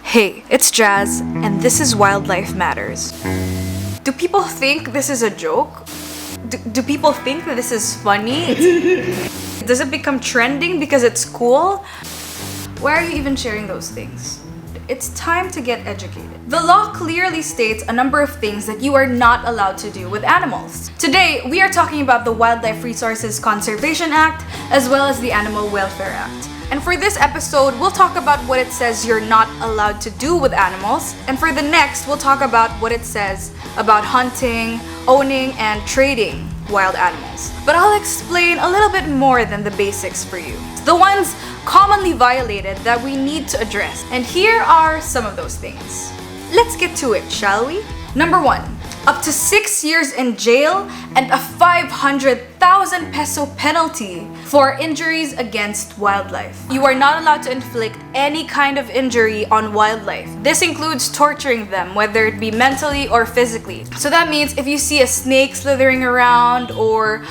Hey, it's Jazz, and this is Wildlife Matters. Do people think this is a joke? Do people think that this is funny? Does it become trending because it's cool? Why are you even sharing those things? It's time to get educated. The law clearly states a number of things that you are not allowed to do with animals. Today, we are talking about the Wildlife Resources Conservation Act as well as the Animal Welfare Act. And for this episode, we'll talk about what it says you're not allowed to do with animals. And for the next, we'll talk about what it says about hunting, owning, and trading wild animals. But I'll explain a little bit more than the basics for you. The ones commonly violated that we need to address. And here are some of those things. Let's get to it, shall we? Number 1. Up to 6 years in jail and a 500,000 peso penalty for injuries against wildlife. You are not allowed to inflict any kind of injury on wildlife. This includes torturing them, whether it be mentally or physically. So that means if you see a snake slithering around or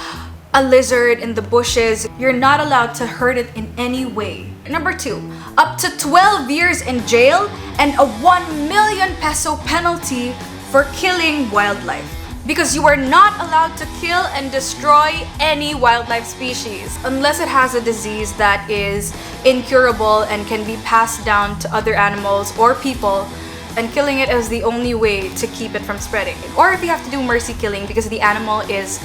a lizard in the bushes, you're not allowed to hurt it in any way. Number 2, up to 12 years in jail and a 1 million peso penalty for killing wildlife. Because you are not allowed to kill and destroy any wildlife species unless it has a disease that is incurable and can be passed down to other animals or people, and killing it is the only way to keep it from spreading. Or if you have to do mercy killing because the animal is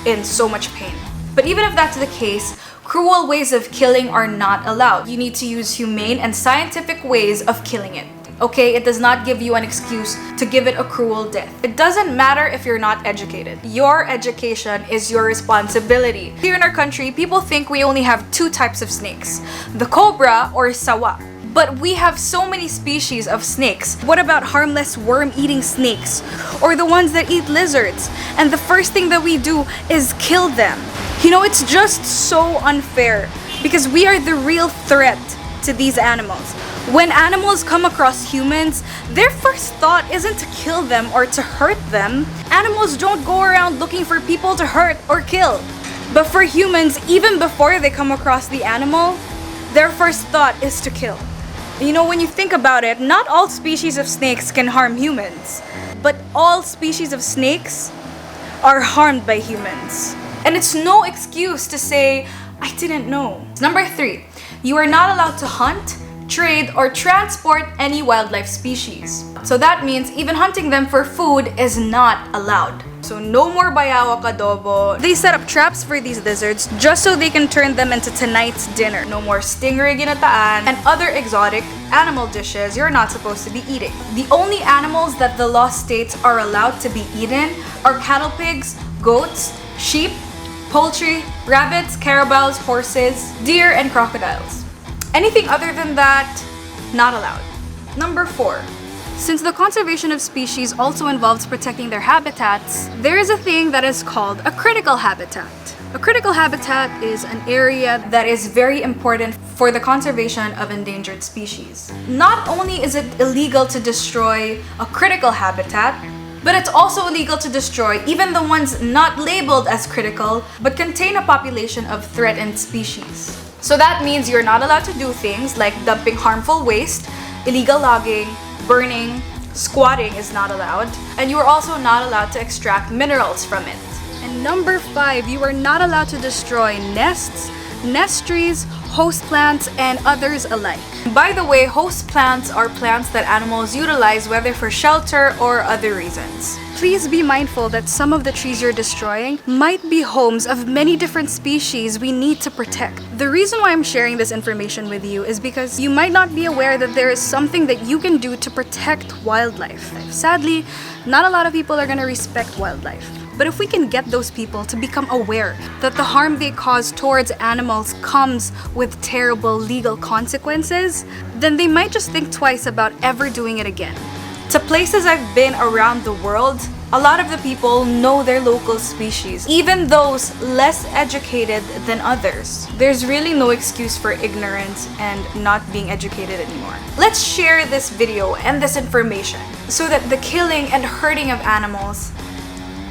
in so much pain. But even if that's the case, cruel ways of killing are not allowed. You need to use humane and scientific ways of killing it. Okay, it does not give you an excuse to give it a cruel death. It doesn't matter if you're not educated. Your education is your responsibility. Here in our country, people think we only have 2 types of snakes, the cobra or sawa. But we have so many species of snakes. What about harmless worm-eating snakes? Or the ones that eat lizards? And the first thing that we do is kill them. You know, it's just so unfair because we are the real threat to these animals. When animals come across humans, their first thought isn't to kill them or to hurt them. Animals don't go around looking for people to hurt or kill. But for humans, even before they come across the animal, their first thought is to kill. You know, when you think about it, not all species of snakes can harm humans, but all species of snakes are harmed by humans. And it's no excuse to say, I didn't know. Number 3, you are not allowed to hunt, trade, or transport any wildlife species. So that means even hunting them for food is not allowed. So no more bayawak adobo. They set up traps for these lizards just so they can turn them into tonight's dinner. No more stingray ginataan and other exotic animal dishes you're not supposed to be eating. The only animals that the law states are allowed to be eaten are cattle pigs, goats, sheep, poultry, rabbits, carabaos, horses, deer, and crocodiles. Anything other than that, not allowed. Number 4. Since the conservation of species also involves protecting their habitats, there is a thing that is called a critical habitat. A critical habitat is an area that is very important for the conservation of endangered species. Not only is it illegal to destroy a critical habitat, but it's also illegal to destroy even the ones not labeled as critical but contain a population of threatened species. So that means you're not allowed to do things like dumping harmful waste, illegal logging, burning, squatting is not allowed, and you are also not allowed to extract minerals from it. And number 5, you are not allowed to destroy nests, nest trees, host plants, and others alike. By the way, host plants are plants that animals utilize whether for shelter or other reasons. Please be mindful that some of the trees you're destroying might be homes of many different species we need to protect. The reason why I'm sharing this information with you is because you might not be aware that there is something that you can do to protect wildlife. Sadly, not a lot of people are going to respect wildlife. But if we can get those people to become aware that the harm they cause towards animals comes with terrible legal consequences, then they might just think twice about ever doing it again. To places I've been around the world, a lot of the people know their local species, even those less educated than others. There's really no excuse for ignorance and not being educated anymore. Let's share this video and this information so that the killing and hurting of animals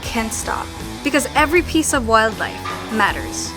can stop. Because every piece of wildlife matters.